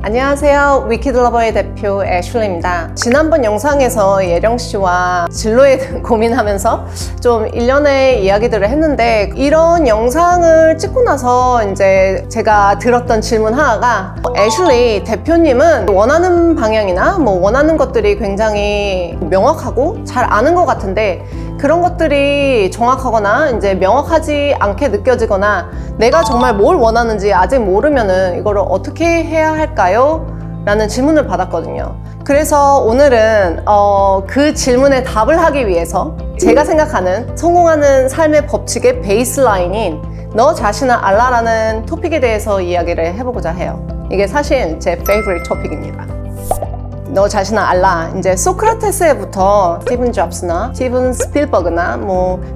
안녕하세요. 위키드러버의 대표 애슐리입니다. 지난번 영상에서 예령씨와 진로에 대한 고민하면서 좀 일련의 이야기들을 했는데, 이런 영상을 찍고 나서 이제 제가 들었던 질문 하나가, 애슐리 대표님은 원하는 방향이나 원하는 것들이 굉장히 명확하고 잘 아는 것 같은데, 그런 것들이 정확하거나 이제 명확하지 않게 느껴지거나 내가 정말 뭘 원하는지 아직 모르면은 이거를 어떻게 해야 할까요? 라는 질문을 받았거든요. 그래서 오늘은 그 질문에 답을 하기 위해서 제가 생각하는 성공하는 삶의 법칙의 베이스라인인 너 자신을 알라라는 토픽에 대해서 이야기를 해보고자 해요. 이게 사실 제 favorite 토픽입니다. 너 자신을 알라. 이제 소크라테스부터 스티븐 잡스나 스티븐 스필버그나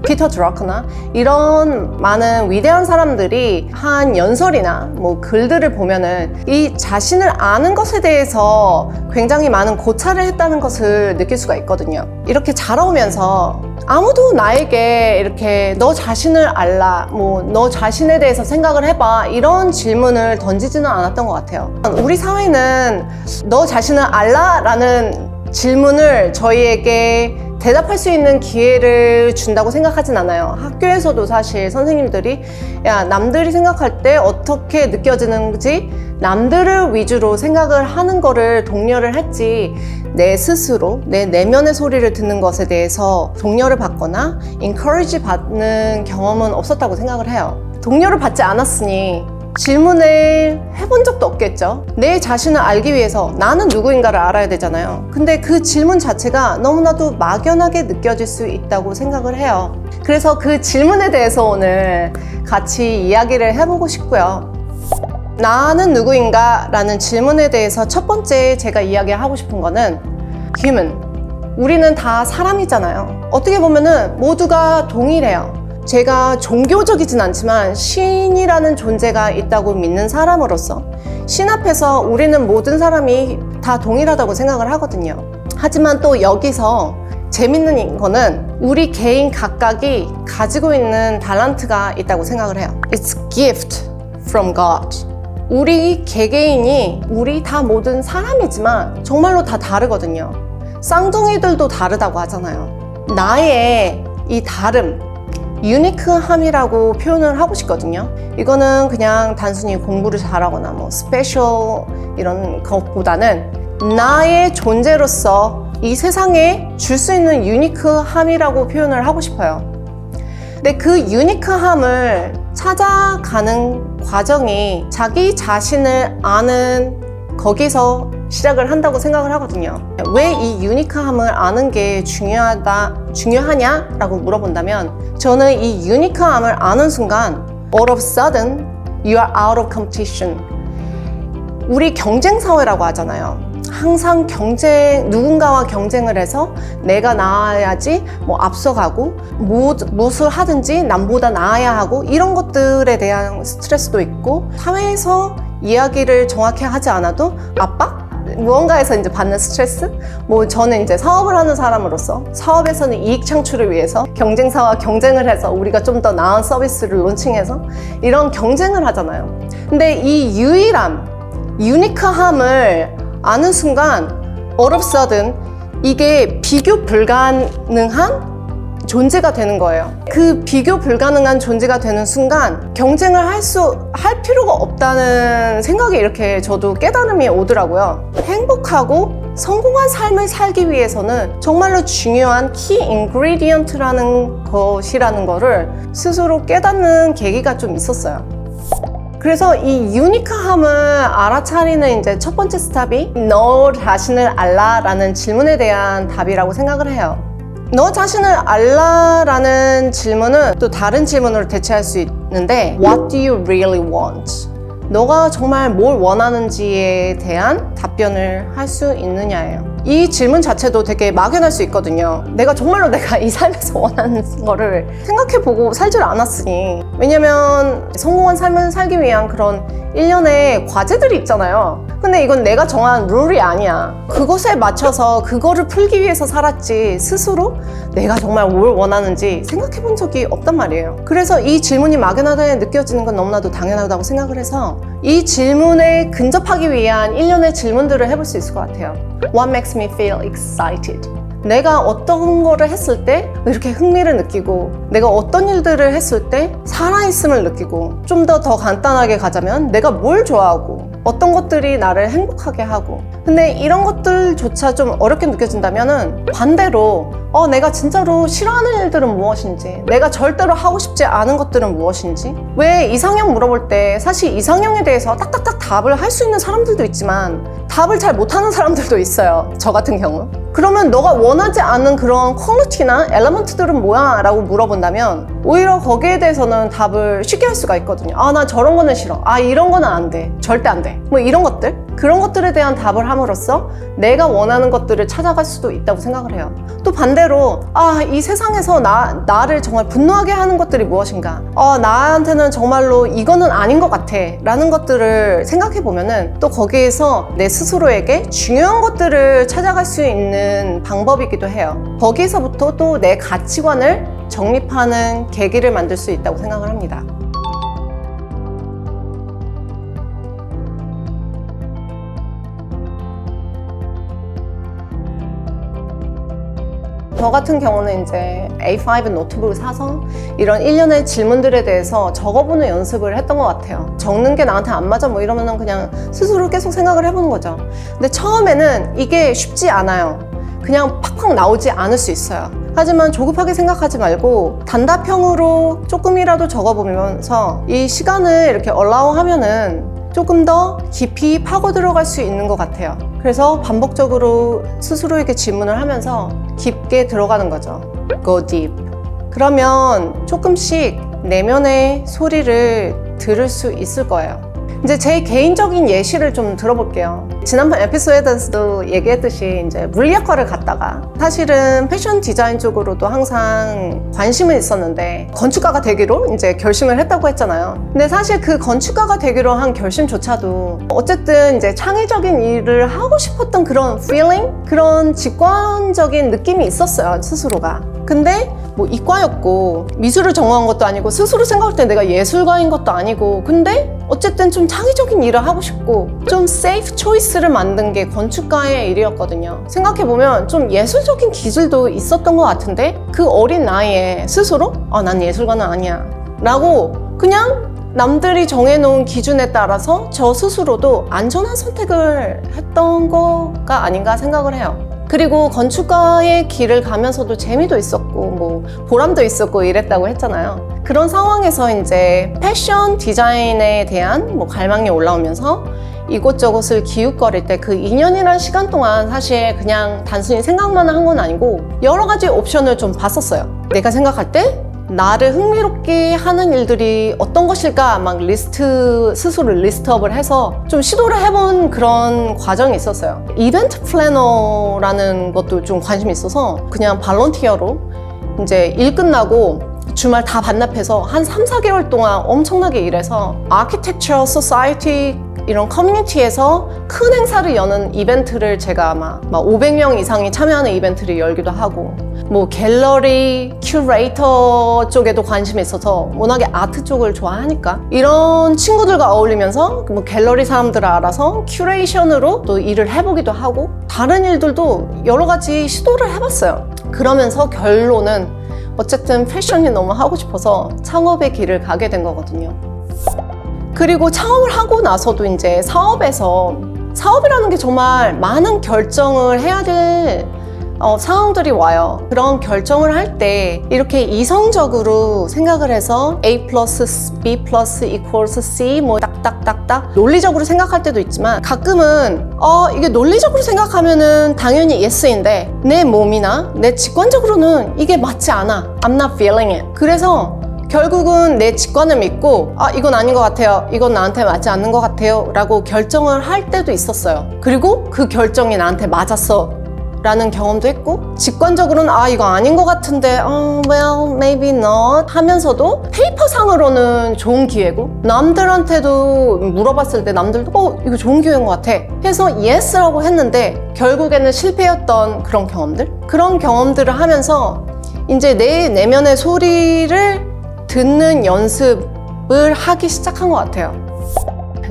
피터 드러커나 이런 많은 위대한 사람들이 한 연설이나 글들을 보면은 이 자신을 아는 것에 대해서 굉장히 많은 고찰을 했다는 것을 느낄 수가 있거든요. 이렇게 자라오면서 아무도 나에게 이렇게 너 자신을 알라, 너 자신에 대해서 생각을 해봐, 이런 질문을 던지지는 않았던 것 같아요. 우리 사회는 너 자신을 알라 라는 질문을 저희에게 대답할 수 있는 기회를 준다고 생각하진 않아요. 학교에서도 사실 선생님들이 남들이 생각할 때 어떻게 느껴지는지 남들을 위주로 생각을 하는 거를 독려를 했지, 내 스스로 내 내면의 소리를 듣는 것에 대해서 독려를 받거나 encourage 받는 경험은 없었다고 생각을 해요. 독려를 받지 않았으니 질문을 해본 적도 없겠죠. 내 자신을 알기 위해서 나는 누구인가를 알아야 되잖아요. 근데 그 질문 자체가 너무나도 막연하게 느껴질 수 있다고 생각을 해요. 그래서 그 질문에 대해서 오늘 같이 이야기를 해보고 싶고요. 나는 누구인가? 라는 질문에 대해서 첫 번째 제가 이야기하고 싶은 거는 human. 우리는 다 사람이잖아요. 어떻게 보면은 모두가 동일해요. 제가 종교적이진 않지만 신이라는 존재가 있다고 믿는 사람으로서 신 앞에서 우리는 모든 사람이 다 동일하다고 생각을 하거든요. 하지만 또 여기서 재밌는 거는 우리 개인 각각이 가지고 있는 달란트가 있다고 생각을 해요. It's gift from God. 우리 개개인이 우리 다 모든 사람이지만 정말로 다 다르거든요. 쌍둥이들도 다르다고 하잖아요. 나의 이 다름, 유니크함이라고 표현을 하고 싶거든요. 이거는 그냥 단순히 공부를 잘하거나 스페셜 이런 것보다는 나의 존재로서 이 세상에 줄 수 있는 유니크함이라고 표현을 하고 싶어요. 근데 그 유니크함을 찾아가는 과정이 자기 자신을 아는 거기서 시작을 한다고 생각을 하거든요. 왜 이 유니크함을 아는 게 중요하냐라고 물어본다면, 저는 이 유니크함을 아는 순간 all of a sudden you are out of competition. 우리 경쟁 사회라고 하잖아요. 항상 누군가와 경쟁을 해서 내가 나아야지 앞서가고 무엇을 하든지 남보다 나아야 하고, 이런 것들에 대한 스트레스도 있고, 사회에서 이야기를 정확히 하지 않아도 압박? 무언가에서 이제 받는 스트레스? 저는 이제 사업을 하는 사람으로서 사업에서는 이익 창출을 위해서 경쟁사와 경쟁을 해서 우리가 좀 더 나은 서비스를 론칭해서 이런 경쟁을 하잖아요. 근데 이 유니크함을 아는 순간 all of a sudden 이게 비교 불가능한 존재가 되는 거예요. 그 비교 불가능한 존재가 되는 순간 경쟁을 할 필요가 없다는 생각이 이렇게 저도 깨달음이 오더라고요. 행복하고 성공한 삶을 살기 위해서는 정말로 중요한 키 인그리디언트라는 것이라는 거를 스스로 깨닫는 계기가 좀 있었어요. 그래서 이 유니크함을 알아차리는 이제 첫 번째 스텝이 너 자신을 알라라는 질문에 대한 답이라고 생각을 해요. 너 자신을 알라라는 질문은 또 다른 질문으로 대체할 수 있는데 What do you really want? 너가 정말 뭘 원하는지에 대한 답변을 할 수 있느냐예요. 이 질문 자체도 되게 막연할 수 있거든요. 내가 정말로 내가 이 삶에서 원하는 거를 생각해보고 살질 않았으니. 왜냐면 성공한 삶을 살기 위한 그런 일련의 과제들이 있잖아요. 근데 이건 내가 정한 룰이 아니야. 그것에 맞춰서 그거를 풀기 위해서 살았지, 스스로 내가 정말 뭘 원하는지 생각해 본 적이 없단 말이에요. 그래서 이 질문이 막연하게 느껴지는 건 너무나도 당연하다고 생각을 해서 이 질문에 근접하기 위한 일련의 질문들을 해볼 수 있을 것 같아요. What makes me feel excited? 내가 어떤 거를 했을 때 이렇게 흥미를 느끼고, 내가 어떤 일들을 했을 때 살아있음을 느끼고, 좀 더 간단하게 가자면 내가 뭘 좋아하고 어떤 것들이 나를 행복하게 하고. 근데 이런 것들조차 좀 어렵게 느껴진다면은 반대로 내가 진짜로 싫어하는 일들은 무엇인지, 내가 절대로 하고 싶지 않은 것들은 무엇인지. 왜 이상형 물어볼 때 사실 이상형에 대해서 딱딱딱 답을 할 수 있는 사람들도 있지만 답을 잘 못하는 사람들도 있어요. 저 같은 경우. 그러면 너가 원하지 않는 그런 퀄리티나 엘리먼트들은 뭐야? 라고 물어본다면 오히려 거기에 대해서는 답을 쉽게 할 수가 있거든요. 나 저런 거는 싫어. 이런 거는 안 돼. 절대 안 돼. 뭐 이런 것들? 그런 것들에 대한 답을 함으로써 내가 원하는 것들을 찾아갈 수도 있다고 생각을 해요. 또 반대로 이 세상에서 나를 정말 분노하게 하는 것들이 무엇인가, 나한테는 정말로 이거는 아닌 것 같아 라는 것들을 생각해 보면은 또 거기에서 내 스스로에게 중요한 것들을 찾아갈 수 있는 방법이기도 해요. 거기서부터 또 내 가치관을 정립하는 계기를 만들 수 있다고 생각을 합니다. 저 같은 경우는 이제 A5 노트북을 사서 이런 일련의 질문들에 대해서 적어보는 연습을 했던 것 같아요. 적는 게 나한테 안 맞아 뭐 이러면은 그냥 스스로 계속 생각을 해보는 거죠. 근데 처음에는 이게 쉽지 않아요. 그냥 팍팍 나오지 않을 수 있어요. 하지만 조급하게 생각하지 말고 단답형으로 조금이라도 적어보면서 이 시간을 이렇게 allow 하면은 조금 더 깊이 파고 들어갈 수 있는 것 같아요. 그래서 반복적으로 스스로에게 질문을 하면서 깊게 들어가는 거죠. Go deep. 그러면 조금씩 내면의 소리를 들을 수 있을 거예요. 이제 제 개인적인 예시를 좀 들어볼게요. 지난번 에피소드에서도 얘기했듯이 이제 물리학과를 갔다가 사실은 패션 디자인 쪽으로도 항상 관심은 있었는데 건축가가 되기로 이제 결심을 했다고 했잖아요. 근데 사실 그 건축가가 되기로 한 결심조차도 어쨌든 이제 창의적인 일을 하고 싶었던 그런 feeling? 그런 직관적인 느낌이 있었어요, 스스로가. 근데 뭐 이과였고 미술을 전공한 것도 아니고 스스로 생각할 때 내가 예술가인 것도 아니고, 근데 어쨌든 좀 창의적인 일을 하고 싶고 좀 세이프 초이스를 만든 게 건축가의 일이었거든요. 생각해보면 좀 예술적인 기질도 있었던 것 같은데 그 어린 나이에 스스로 난 예술가는 아니야 라고 그냥 남들이 정해놓은 기준에 따라서 저 스스로도 안전한 선택을 했던 거가 아닌가 생각을 해요. 그리고 건축가의 길을 가면서도 재미도 있었고 뭐 보람도 있었고 이랬다고 했잖아요. 그런 상황에서 이제 패션 디자인에 대한 뭐 갈망이 올라오면서 이곳저곳을 기웃거릴 때 그 2년이라는 시간 동안 사실 그냥 단순히 생각만 한 건 아니고 여러 가지 옵션을 좀 봤었어요. 내가 생각할 때 나를 흥미롭게 하는 일들이 어떤 것일까 막 스스로 리스트업을 해서 좀 시도를 해본 그런 과정이 있었어요. 이벤트 플래너라는 것도 좀 관심이 있어서 그냥 발런티어로 이제 일 끝나고 주말 다 반납해서 한 3, 4개월 동안 엄청나게 일해서 아키텍처 소사이티 이런 커뮤니티에서 큰 행사를 여는 이벤트를 제가 아마 500명 이상이 참여하는 이벤트를 열기도 하고, 뭐 갤러리 큐레이터 쪽에도 관심이 있어서 워낙에 아트 쪽을 좋아하니까 이런 친구들과 어울리면서 뭐 갤러리 사람들을 알아서 큐레이션으로 또 일을 해보기도 하고 다른 일들도 여러 가지 시도를 해봤어요. 그러면서 결론은 어쨌든 패션이 너무 하고 싶어서 창업의 길을 가게 된 거거든요. 그리고 창업을 하고 나서도 이제 사업이라는 게 정말 많은 결정을 해야 될 상황들이 와요. 그런 결정을 할 때 이렇게 이성적으로 생각을 해서 A 플러스 B 플러스 equals C 뭐 딱딱딱딱 논리적으로 생각할 때도 있지만 가끔은 이게 논리적으로 생각하면은 당연히 yes인데 내 몸이나 내 직관적으로는 이게 맞지 않아. I'm not feeling it. 그래서 결국은 내 직관을 믿고 이건 아닌 것 같아요, 이건 나한테 맞지 않는 것 같아요 라고 결정을 할 때도 있었어요. 그리고 그 결정이 나한테 맞았어 라는 경험도 했고, 직관적으로는 이거 아닌 것 같은데 well maybe not 하면서도 페이퍼상으로는 좋은 기회고 남들한테도 물어봤을 때 남들도 이거 좋은 기회인 것 같아 해서 yes라고 했는데 결국에는 실패였던 그런 경험들을 하면서 이제 내 내면의 소리를 듣는 연습을 하기 시작한 것 같아요.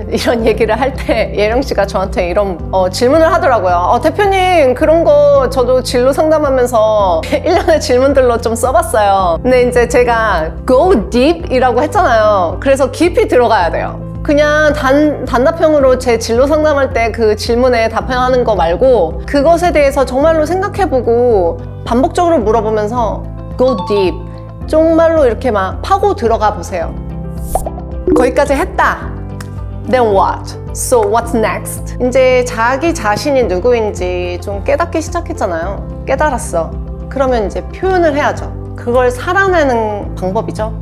이런 얘기를 할 때 예령 씨가 저한테 이런 질문을 하더라고요. 대표님 그런 거 저도 진로 상담하면서 1년의 질문들로 좀 써봤어요. 근데 이제 제가 go deep 이라고 했잖아요. 그래서 깊이 들어가야 돼요. 그냥 단답형으로 제 진로 상담할 때 그 질문에 답변하는 거 말고 그것에 대해서 정말로 생각해보고 반복적으로 물어보면서 go deep, 정말로 이렇게 막 파고 들어가 보세요. 거기까지 했다. Then what? So what's next? 이제 자기 자신이 누구인지 좀 깨닫기 시작했잖아요. 깨달았어. 그러면 이제 표현을 해야죠. 그걸 살아내는 방법이죠.